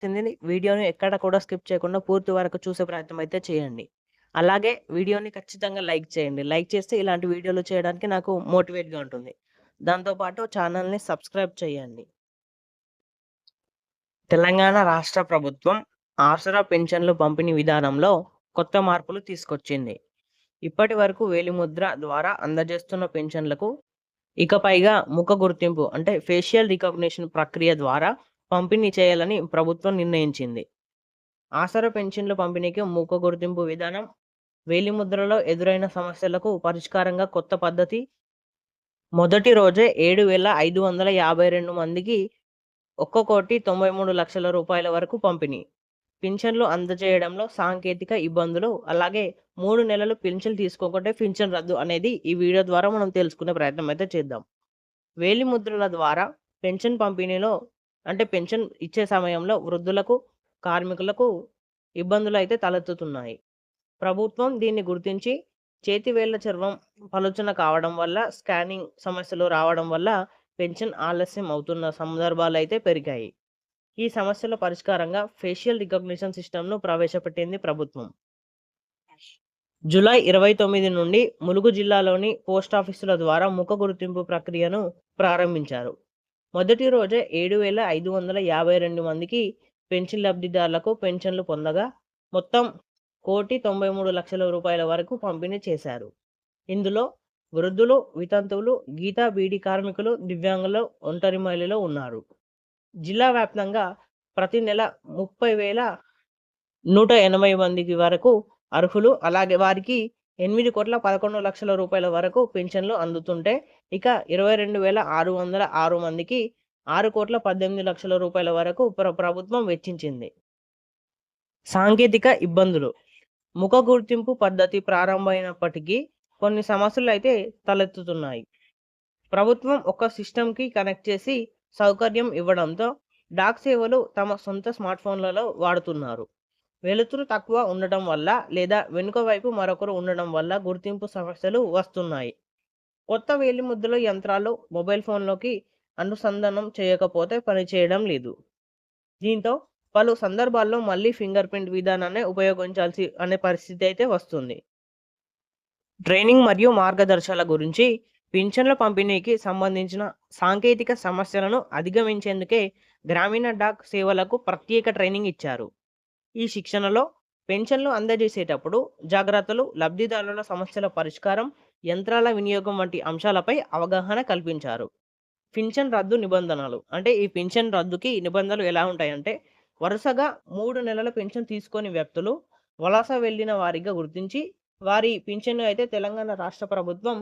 వీడియోని ఎక్కడ కూడా స్కిప్ చేయకుండా పూర్తి వరకు చూసే ప్రయత్నం అయితే చేయండి. అలాగే వీడియోని ఖచ్చితంగా లైక్ చేయండి. లైక్ చేస్తే ఇలాంటి వీడియోలు చేయడానికి నాకు మోటివేట్‌గా ఉంటుంది. దాంతో పాటు ఛానెల్‌ని సబ్స్క్రైబ్ చేయండి. తెలంగాణ రాష్ట్ర ప్రభుత్వం ఆసరా పెన్షన్లు పంపిణీ విధానంలో కొత్త మార్పులు తీసుకొచ్చింది. ఇప్పటి వరకు వేలిముద్ర ద్వారా అందజేస్తున్న పెన్షన్లకు ఇకపైగా ముఖ గుర్తింపు అంటే ఫేషియల్ రికగ్నిషన్ ప్రక్రియ ద్వారా పంపిణీ చేయాలని ప్రభుత్వం నిర్ణయించింది. ఆసరా పెన్షన్ల పంపిణీకి ముఖ గుర్తింపు విధానం వేలిముద్రలో ఎదురైన సమస్యలకు పరిష్కారంగా కొత్త పద్ధతి మొదటి రోజే 7,552 మందికి 1,93,00,000 రూపాయల వరకు పంపిణీ. పింఛన్లు అందజేయడంలో సాంకేతిక ఇబ్బందులు, అలాగే 3 నెలలు పింఛన్ తీసుకోకుంటే పింఛన్ రద్దు అనేది ఈ వీడియో ద్వారా మనం తెలుసుకునే ప్రయత్నం అయితే చేద్దాం. వేలిముద్రల ద్వారా పెన్షన్ పంపిణీలో అంటే పెన్షన్ ఇచ్చే సమయంలో వృద్ధులకు, కార్మికులకు ఇబ్బందులైతే తలెత్తుతున్నాయి. ప్రభుత్వం దీన్ని గుర్తించి చేతివేళ్ల చర్మం పలుచన కావడం వల్ల, స్కానింగ్ సమస్యలు రావడం వల్ల పెన్షన్ ఆలస్యం అవుతున్న సందర్భాలైతే పెరిగాయి. ఈ సమస్యల పరిష్కారంగా ఫేషియల్ రికగ్నిషన్ సిస్టమ్‌ను ప్రవేశపెట్టింది ప్రభుత్వం. జూలై 29 నుండి ములుగు జిల్లాలోని పోస్టాఫీసుల ద్వారా ముఖ గుర్తింపు ప్రక్రియను ప్రారంభించారు. మొదటి రోజే 7,552 మందికి పెన్షన్ లబ్ధిదారులకు పెన్షన్లు పొందగా మొత్తం 1,93,00,000 రూపాయల వరకు పంపిణీ చేశారు. ఇందులో వృద్ధులు, వితంతువులు, గీతా బీడీ కార్మికులు, దివ్యాంగులు, ఒంటరి మహిళలు ఉన్నారు. జిల్లా వ్యాప్తంగా ప్రతి నెల 30,180 మందికి వరకు అర్హులు. అలాగే వారికి 8,11,00,000 రూపాయల వరకు పెన్షన్లు అందుతుంటే, ఇక 22,606 మందికి 6,18,00,000 రూపాయల వరకు ప్రభుత్వం వెచ్చించింది. సాంకేతిక ఇబ్బందులు. ముఖ గుర్తింపు పద్ధతి ప్రారంభమైనప్పటికీ కొన్ని సమస్యలైతే తలెత్తుతున్నాయి. ప్రభుత్వం ఒక సిస్టమ్‌కి కనెక్ట్ చేసి సౌకర్యం ఇవ్వడంతో డాక్ సేవలు తమ సొంత స్మార్ట్‌ఫోన్లలో వాడుతున్నారు. వెలుతురు తక్కువ ఉండటం వల్ల లేదా వెనుక వైపు మరొకరు ఉండడం వల్ల గుర్తింపు సమస్యలు వస్తున్నాయి. కొత్త వేలిముద్రల యంత్రాలు మొబైల్ ఫోన్‌లోకి అనుసంధానం చేయకపోతే పనిచేయడం లేదు. దీంతో పలు సందర్భాల్లో మళ్ళీ ఫింగర్ ప్రింట్ విధానాన్నే ఉపయోగించాల్సి అనే పరిస్థితి అయితే వస్తుంది. ట్రైనింగ్ మరియు మార్గదర్శకాల గురించి పింఛన్ల పంపిణీకి సంబంధించిన సాంకేతిక సమస్యలను అధిగమించేందుకే గ్రామీణ డాక్ సేవలకు ప్రత్యేక ట్రైనింగ్ ఇచ్చారు. ఈ శిక్షణలో పెన్షన్లు అందజేసేటప్పుడు జాగ్రత్తలు, లబ్ధిదారుల సమస్యల పరిష్కారం, యంత్రాల వినియోగం వంటి అంశాలపై అవగాహన కల్పించారు. పింఛన్ రద్దు నిబంధనలు అంటే ఈ పింఛన్ రద్దుకి నిబంధనలు ఎలా ఉంటాయంటే, వరుసగా 3 నెలల పెన్షన్ తీసుకోని వ్యక్తులు వలస వెళ్లిన వారిగా గుర్తించి వారి పింఛన్ను అయితే తెలంగాణ రాష్ట్ర ప్రభుత్వం